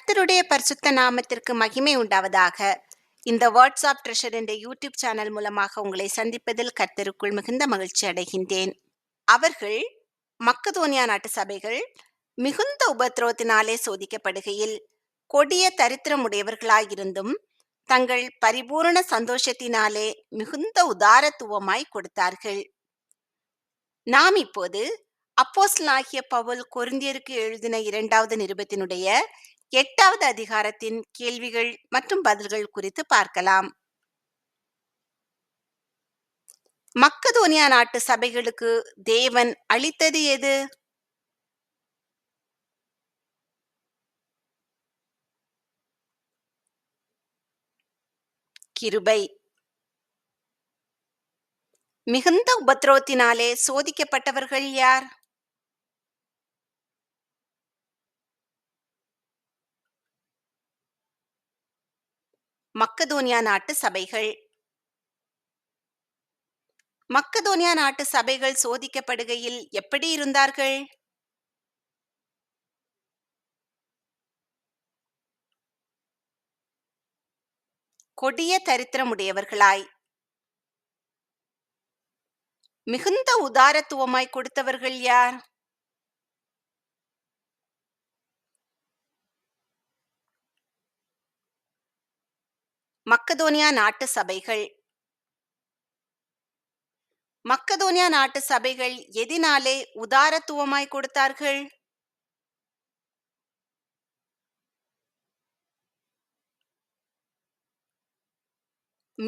கர்த்தருடைய பரிசுத்த நாமத்திற்கு மகிமை உண்டாவதாக. இந்த வாட்ஸ்அப் ட்ரெஷர் என்ற யூடியூப் சேனல் மூலமாக உங்களை சந்திப்பதில் கர்த்தருக்குள் மிகுந்த மகிழ்ச்சி அடைகின்றேன். அவர்கள் மக்கதோனியா நாட்டு சபைகள் மிகுந்த உபத்திரவத்தினாலே சோதிக்கப்படுகையில் கொடிய தரித்திரமுடையவர்களாயிருந்தும் தங்கள் பரிபூரண சந்தோஷத்தினாலே மிகுந்த உதாரத்துவமாய் கொடுத்தார்கள். நாம் இப்போது அப்போஸ்தலனாகிய பவுல் கொரிந்தியருக்கு எழுதின 2வது நிருபத்தினுடைய 8வது அதிகாரத்தின் கேள்விகள் மற்றும் பதில்கள் குறித்து பார்க்கலாம். மக்கதோனியா நாட்டு சபைகளுக்கு தேவன் அளித்தது எது? கிருபை. மிகுந்த உபத்திரவத்தினாலே சோதிக்கப்பட்டவர்கள் யார்? மக்கதோனியா நாட்டு சபைகள். மக்கதோனியா நாட்டு சபைகள் சோதிக்கப்படுகையில் எப்படி இருந்தார்கள்? கொடிய தரித்திரமுடையவர்களாய். மிகுந்த உதாரத்துவமாய் கொடுத்தவர்கள் யார்? மக்கதோனியா நாட்டு சபைகள். மக்கதோனியா நாட்டு சபைகள் எதினாலே உதாரத்துவமாய் கொடுத்தார்கள்?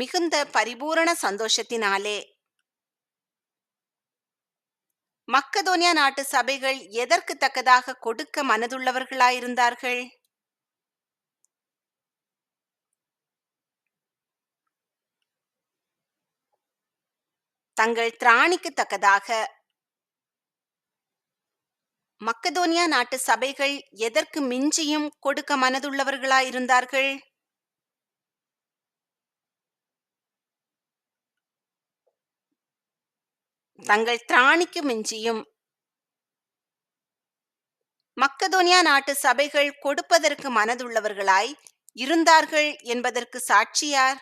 மிகுந்த பரிபூரண சந்தோஷத்தினாலே. மக்கதோனியா நாட்டு சபைகள் எதற்கு தக்கதாக கொடுக்க மனதுள்ளவர்களாயிருந்தார்கள்? தங்கள் திராணிக்கு தக்கதாக. மக்கதோனியா நாட்டு சபைகள் எதற்கு மிஞ்சியும் கொடுக்க மனதுள்ளவர்களாயிருந்தார்கள்? தங்கள் திராணிக்கு மிஞ்சியும். மக்கதோனியா நாட்டு சபைகள் கொடுப்பதற்கு மனதுள்ளவர்களாய் இருந்தார்கள் என்பதற்கு சாட்சியார்?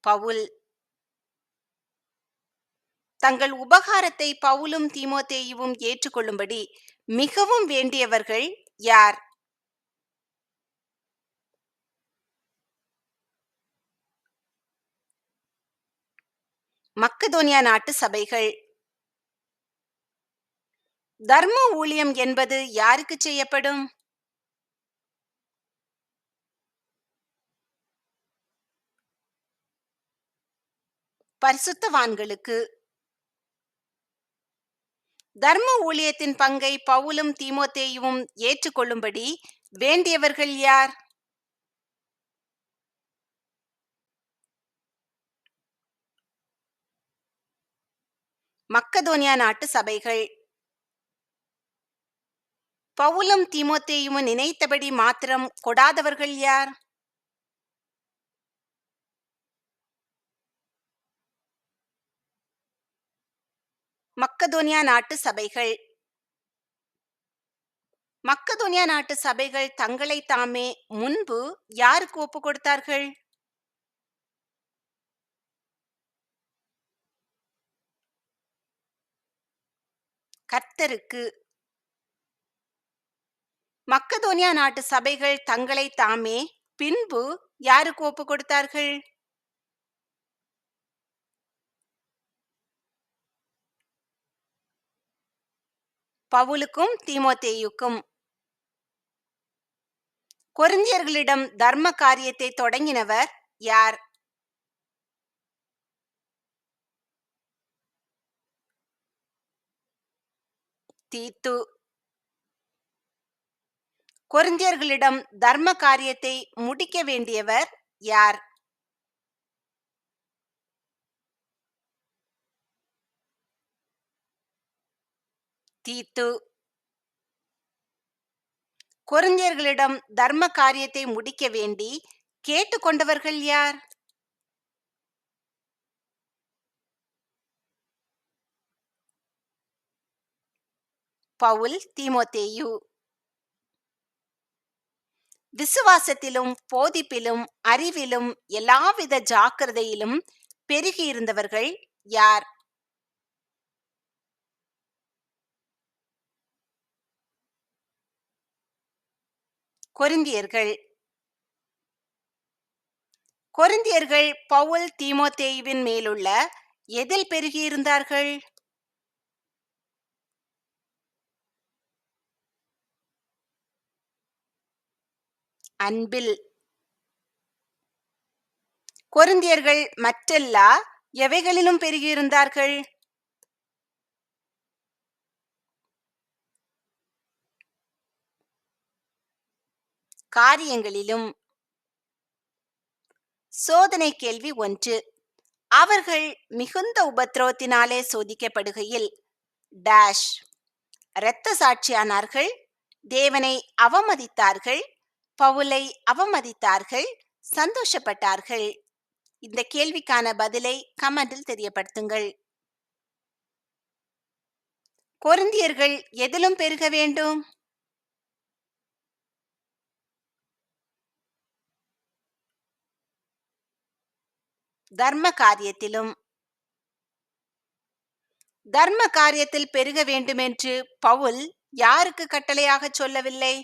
பவுல். தங்கள் உபகாரத்தை பவுலும் தீமோத்தேயுவும் ஏற்றுக்கொள்ளும்படி மிகவும் வேண்டியவர்கள் யார்? மக்கதோனியா நாட்டு சபைகள். தர்ம ஊழியம் என்பது யாருக்கு செய்யப்படும்? பரிசுத்தவான்களுக்கு. தர்ம ஊழியத்தின் பங்கை பவுலும் தீமோத்தேயுவும் ஏற்றுக்கொள்ளும்படி வேண்டியவர்கள் யார்? மக்கதோனியா நாட்டு சபைகள். பவுலும் தீமோத்தேயுவும் நினைத்தபடி மாத்திரம் கொடாதவர்கள் யார்? மக்கதோனியா நாட்டு சபைகள். மக்கதோனியா நாட்டு சபைகள் தங்களை தாமே முன்பு யாருக்கு ஒப்பு கொடுத்தார்கள்? கர்த்தருக்கு. மக்கதோனியா நாட்டு சபைகள் தங்களை தாமே பின்பு யாருக்கு ஒப்பு கொடுத்தார்கள்? பவுலுக்கும் தீமோத்தேயுக்கும். கொரிந்தியர்களிடம் தர்ம காரியத்தை தொடங்கினவர் யார்? தீத்து. கொரிந்தியர்களிடம் தர்ம காரியத்தை முடிக்க வேண்டியவர் யார்? தீத்து. கொரிந்தியர்களிடம் தர்ம காரியத்தை முடிக்க வேண்டி கேட்டுக்கொண்டவர்கள் யார்? பவுல், தீமோத்தேயு. விசுவாசத்திலும் போதிப்பிலும் அறிவிலும் எல்லாவித ஜாக்கிரதையிலும் பெருகியிருந்தவர்கள் யார்? கொரிந்தியர்கள். கொரிந்தியர்கள் பவுல், தீமோத்தேயுவின் மேலுள்ள எதில் பெருகியிருந்தார்கள்? அன்பில். கொரிந்தியர்கள் மற்றெல்லா எவைகளிலும் பெருகியிருந்தார்கள்? காரியங்களிலும். சோதனை கேள்வி 1. அவர்கள் மிகுந்த உபத்திரவத்தினாலே சோதிக்கப்படுகையில் டேஷ் இரத்த சாட்சியானார்கள், தேவனை அவமதித்தார்கள், பவுலை அவமதித்தார்கள், சந்தோஷப்பட்டார்கள். இந்த கேள்விக்கான பதிலை கமெண்டில் தெரியப்படுத்துங்கள். கொரிந்தியர்கள் எதிலும் பெருக வேண்டும்? தர்ம காரியத்திலும். தர்ம காரியத்தில் பெருக வேண்டுமென்று பவுல் யாருக்கு கட்டளையாக சொல்லவில்லை?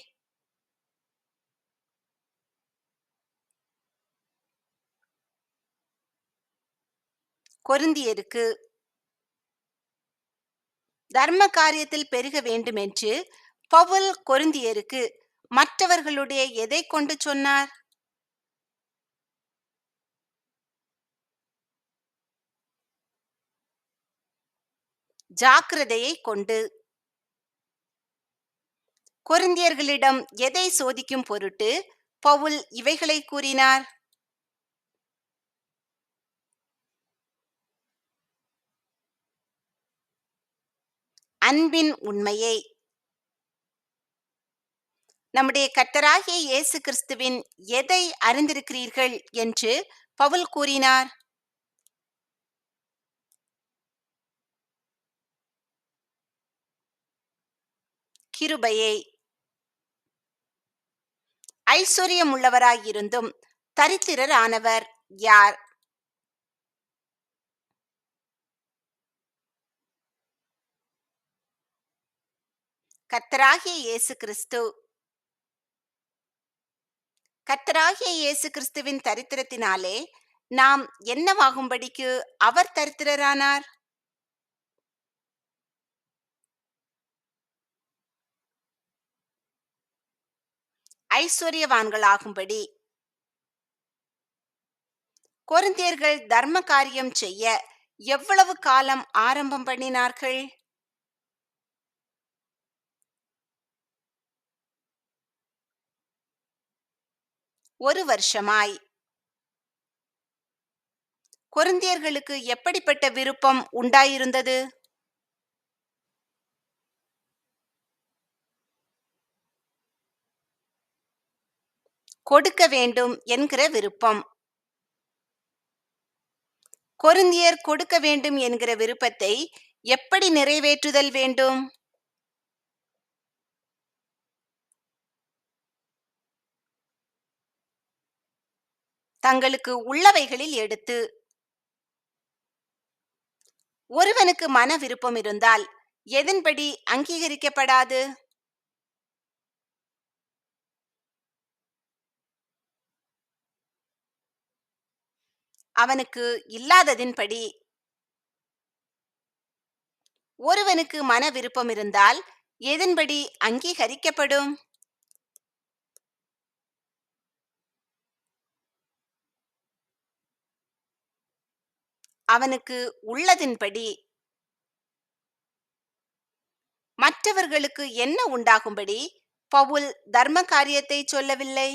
கொரிந்தியருக்கு. தர்ம காரியத்தில் பெருக வேண்டுமென்று பவுல் கொரிந்தியருக்கு மற்றவர்களுடைய எதை கொண்டு சொன்னார்? ஜாக்கிரதையை கொண்டு. கொரிந்தியர்களிடம் எதை சோதிக்கும் பொருட்டு பவுல் இவைகளை கூறினார்? அன்பின் உண்மையை. நம்முடைய கர்த்தராகிய இயேசு கிறிஸ்துவின் எதை அறிந்திருக்கிறீர்கள் என்று பவுல் கூறினார்? கிருபையை. ஐஸ்வர்யமுள்ளவராயிருந்தும் தரித்திரர் ஆனவர் யார்? கர்த்தராகிய இயேசு கிறிஸ்து. கர்த்தராகிய இயேசு கிறிஸ்துவின் தரித்திரத்தினாலே நாம் என்னவாகும்படிக்கு அவர் தரித்திரரானார்? ஐஸ்வர்யவான்களாகும்படி. கொரிந்தியர்கள் தர்ம காரியம் செய்ய எவ்வளவு காலம் ஆரம்பம் பண்ணினார்கள்? ஒரு வருஷமாய். கொரிந்தியர்களுக்கு எப்படிப்பட்ட விருப்பம் உண்டாயிருந்தது? கொடுக்க வேண்டும் என்கிற விருப்பம். கொரிந்தியர் கொடுக்க வேண்டும் என்கிற விருப்பத்தை எப்படி நிறைவேற்றுதல் வேண்டும்? தங்களுக்கு உள்ளவைகளில் எடுத்து. ஒருவனுக்கு மன விருப்பம் இருந்தால் எதன்படி அங்கீகரிக்கப்படாது? அவனுக்கு இல்லாததின்படி. ஒருவனுக்கு மன விருப்பம் இருந்தால் எதன்படி அங்கீகரிக்கப்படும்? அவனுக்கு உள்ளதின்படி. மற்றவர்களுக்கு என்ன உண்டாகும்படி பவுல் தர்ம காரியத்தை சொல்லவில்லை?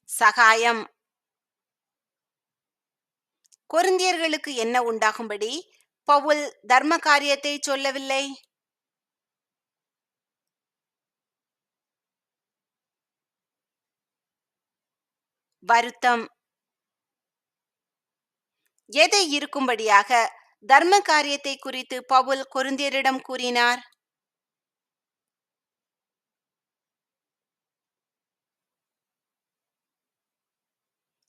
சகாயம். கொரிந்தியர்களுக்கு என்ன உண்டாகும்படி பவுல் தர்ம காரியத்தை சொல்லவில்லை? வருத்தம். எதை இருக்கும்படியாக தர்ம காரியத்தை குறித்து பவுல் கொரிந்தியரிடம் கூறினார்?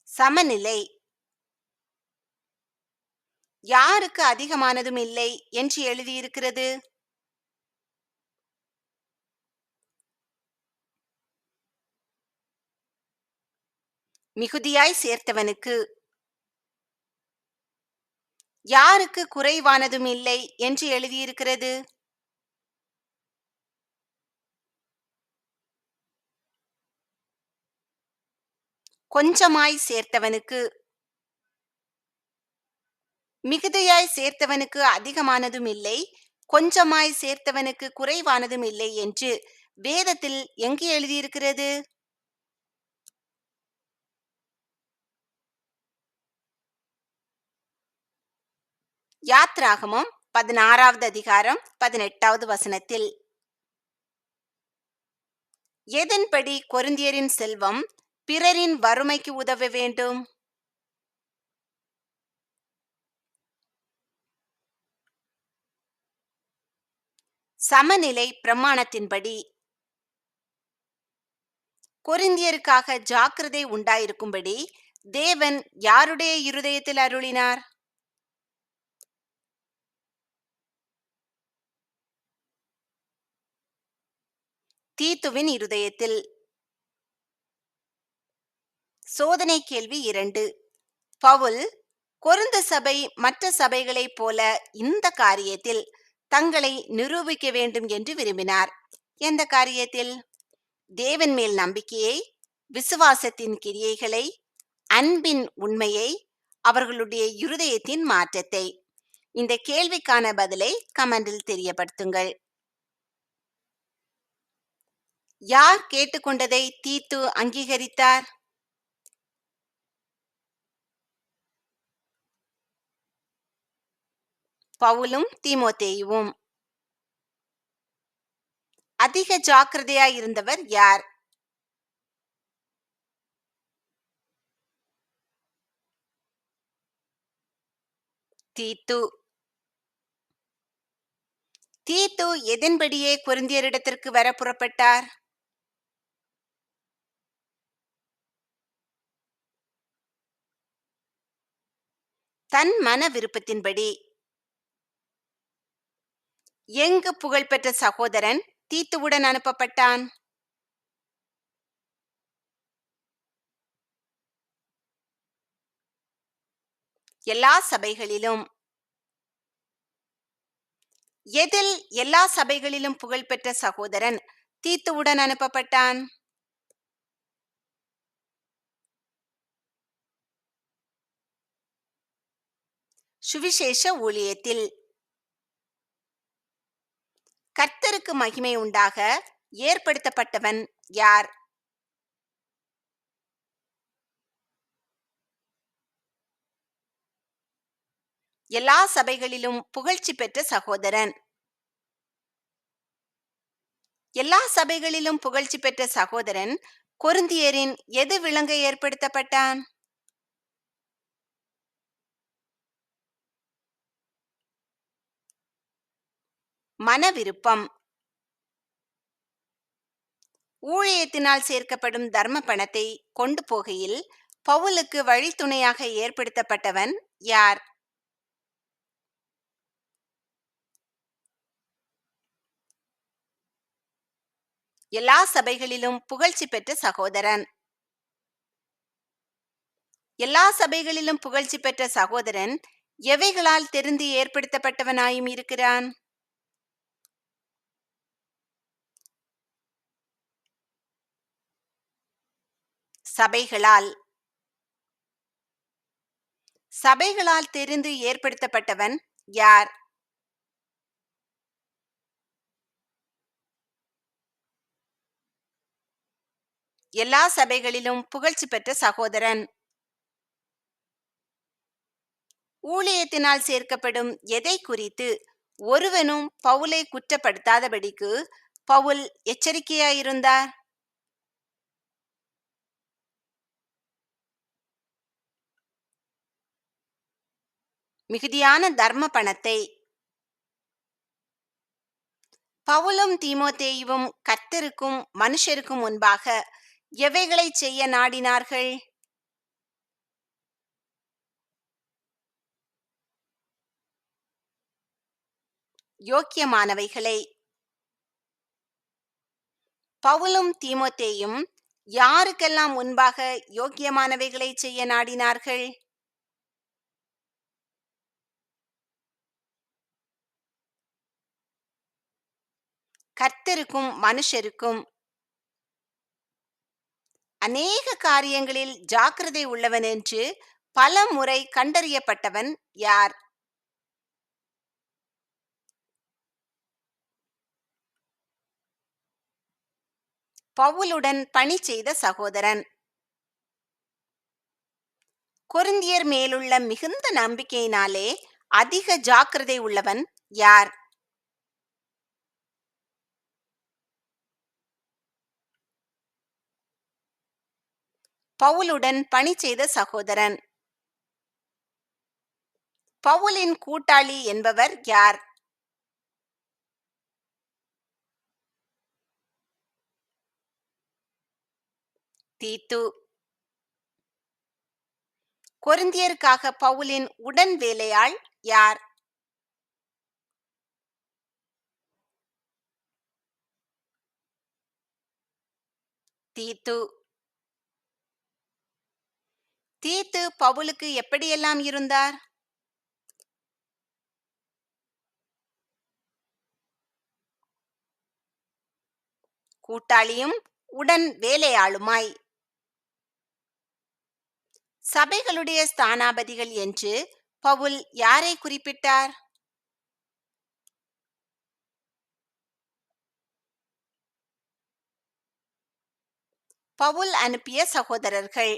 சமநிலை. யாருக்கு அதிகமானதும் இல்லை என்று எழுதியிருக்கிறது? மிகுதியாய் சேர்த்தவனுக்கு. யாருக்கு குறைவானதும் இல்லை என்று எழுதியிருக்கிறது? கொஞ்சமாய் சேர்த்தவனுக்கு. மிகுதியாய் சேர்த்தவனுக்கு அதிகமானதும் இல்லை, கொஞ்சமாய் சேர்த்தவனுக்கு குறைவானதும் இல்லை என்று வேதத்தில் எங்கு எழுதியிருக்கிறது? யாத்ராகமம் 16வது அதிகாரம் 18வது வசனத்தில். எதன்படி கொரிந்தியரின் செல்வம் பிறரின் வறுமைக்கு உதவ வேண்டும்? சமநிலை பிரமாணத்தின்படி. கொரிந்தியருக்காக ஜாக்கிரதை உண்டாயிருக்கும்படி தேவன் யாருடைய இருதயத்தில் அருளினார்? தீத்துவின் இருதயத்தில். சோதனை கேள்வி 2. பவுல் கொரிந்து சபை மற்ற சபைகளைப் போல இந்த காரியத்தில் தங்களை நிரூபிக்க வேண்டும் என்று விரும்பினார். எந்த காரியத்தில்? தேவன் மேல் நம்பிக்கையை, விசுவாசத்தின் கிரியைகளை, அன்பின் உண்மையை, அவர்களுடைய இருதயத்தின் மாற்றத்தை. இந்த கேள்விக்கான பதிலை கமெண்டில் தெரியப்படுத்துங்கள். யார் கேட்டுக்கொண்டதை தீத்து அங்கீகரித்தார்? பவுலும் தீமோத்தேயுவும். அதிக ஜாக்கிரதையாய் இருந்தவர் யார்? தீத்து. தீத்து எதன்படியே கொரிந்தியரிடத்திற்கு வர புறப்பட்டார்? தன் மன விருப்பத்தின்படி. எங்கு புகழ்பெற்ற சகோதரன் தீத்துவுடன் அனுப்பப்பட்டான்? எல்லா சபைகளிலும். எதில் எல்லா சபைகளிலும் புகழ்பெற்ற சகோதரன் தீத்துவுடன் அனுப்பப்பட்டான்? சுவிசேஷ ஊழியத்தில். கர்த்தருக்கு மகிமை உண்டாக ஏற்படுத்தப்பட்டவன் யார்? எல்லா சபைகளிலும் புகழ்ச்சி பெற்ற சகோதரன். எல்லா சபைகளிலும் புகழ்ச்சி பெற்ற சகோதரன் கொரிந்தியரின் எது விளங்க ஏற்படுத்தப்பட்டான்? மன விருப்பம். ஊழியத்தினால் சேர்க்கப்படும் தர்ம பணத்தை கொண்டு போகையில் பவுலுக்கு வழித்துணையாக ஏற்படுத்தப்பட்டவன் யார்? எல்லா சபைகளிலும் புகழ்ச்சி பெற்ற சகோதரன். எல்லா சபைகளிலும் புகழ்ச்சி பெற்ற சகோதரன் எவைகளால் தெரிந்து ஏற்படுத்தப்பட்டவனாயும் இருக்கிறான்? சபைகளால். சபைகளால் தெரிந்து ஏற்படுத்தப்பட்டவன் யார்? எல்லா சபைகளிலும் புகழ்ச்சி பெற்ற சகோதரன். ஊழியத்தினால் சேர்க்கப்படும் எதை குறித்து ஒருவனும் பவுலை குற்றப்படுத்தாதபடிக்கு பவுல் எச்சரிக்கையாயிருந்தார்? மிகுதியான தர்ம பணத்தை. பவுலும் தீமோத்தேயுவும் கர்த்தருக்கும் மனுஷருக்கும் முன்பாக எவைகளைச் செய்ய நாடினார்கள்? யோக்கியமானவைகளை. பவுலும் தீமோத்தேயும் யாருக்கெல்லாம் முன்பாக யோக்கியமானவைகளைச் செய்ய நாடினார்கள்? கர்த்தருக்கும் மனுஷருக்கும். அநேக காரியங்களில் ஜாக்கிரதை உள்ளவன் என்று பல முறை கண்டறியப்பட்டவன் யார்? பவுலுடன் பணி செய்த சகோதரன். கொரிந்தியர் மேலுள்ள மிகுந்த நம்பிக்கையினாலே அதிக ஜாக்கிரதை உள்ளவன் யார்? பவுலுடன் பணி செய்த சகோதரன். பவுலின் கூட்டாளி என்பவர் யார்? தீத்து. கொரிந்தியருக்காக பவுலின் உடன் வேலையாள் யார்? தீத்து. தீத்து பவுலுக்கு எப்படியெல்லாம் இருந்தார்? கூட்டாளியும் உடன் வேலையாளுமாய். சபைகளுடைய ஸ்தானாபதிகள் என்று பவுல் யாரை குறிப்பிட்டார்? பவுல் அனுப்பிய சகோதரர்கள்.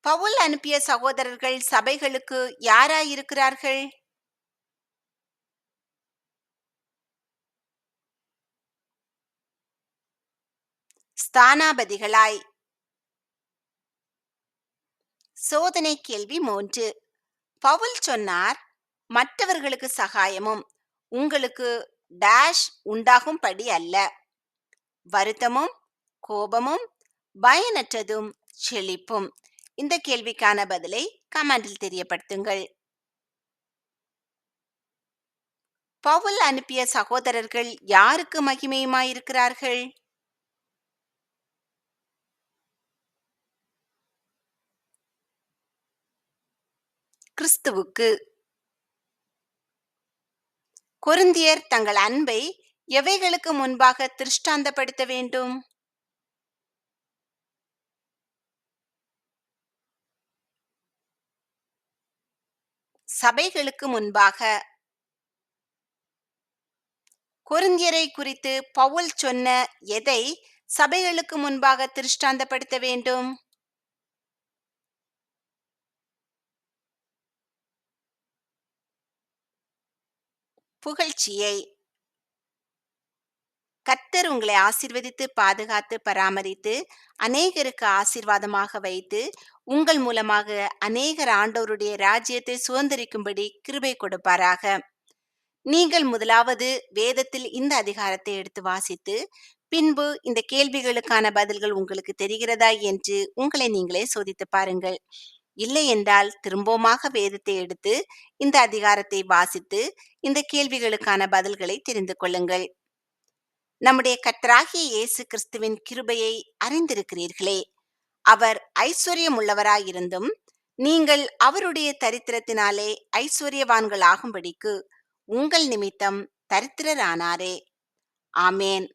பவுல் அனுப்பிய சகோதரர்கள் சபைகளுக்கு யாராயிருக்கிறார்கள்? ஸ்தானாபதிகளாய். சோதனை கேள்வி 3. பவுல் சொன்னார், மற்றவர்களுக்கு சகாயமும் உங்களுக்கு டேஷ் உண்டாகும்படி அல்ல, வருத்தமும் கோபமும் பயனற்றதும் செழிப்பும். இந்த கேள்விக்கான பதிலை கமெண்டில் தெரியப்படுத்துங்கள். பவுல் அனுப்பிய சகோதரர்கள் யாருக்கு மகிமையுமாயிருக்கிறார்கள்? கிறிஸ்துவுக்கு. கொரிந்தியர் தங்கள் அன்பை எவைகளுக்கு முன்பாக திருஷ்டாந்தப்படுத்த வேண்டும்? சபைகளுக்கு முன்பாக. கொரிந்தியரை குறித்து பவுல் சொன்ன எதை சபைகளுக்கு முன்பாக திருஷ்டாந்தப்படுத்த வேண்டும்? புகழ்ச்சியை. கர்த்தர் உங்களை ஆசீர்வதித்து பாதுகாத்து பராமரித்து அநேகருக்கு ஆசீர்வாதமாக வைத்து உங்கள் மூலமாக அநேகர் ஆண்டவருடைய ராஜ்யத்தை சுதந்திரிக்கும்படி கிருபை கொடுப்பாராக. நீங்கள் முதலாவது வேதத்தில் இந்த அதிகாரத்தை எடுத்து வாசித்து பின்பு இந்த கேள்விகளுக்கான பதில்கள் உங்களுக்கு தெரிகிறதா என்று உங்களை நீங்களே சோதித்து பாருங்கள். இல்லை என்றால் திரும்பமாக வேதத்தை எடுத்து இந்த அதிகாரத்தை வாசித்து இந்த கேள்விகளுக்கான பதில்களை தெரிந்து கொள்ளுங்கள். நம்முடைய கர்த்தராகிய இயேசு கிறிஸ்துவின் கிருபையை அறிந்திருக்கிறீர்களே. அவர் ஐஸ்வர்யமுள்ளவராயிருந்தும் நீங்கள் அவருடைய தரித்திரத்தினாலே ஐஸ்வர்யவான்கள் ஆகும்படிக்கு உங்கள் நிமித்தம் தரித்திரரானாரே. ஆமேன்.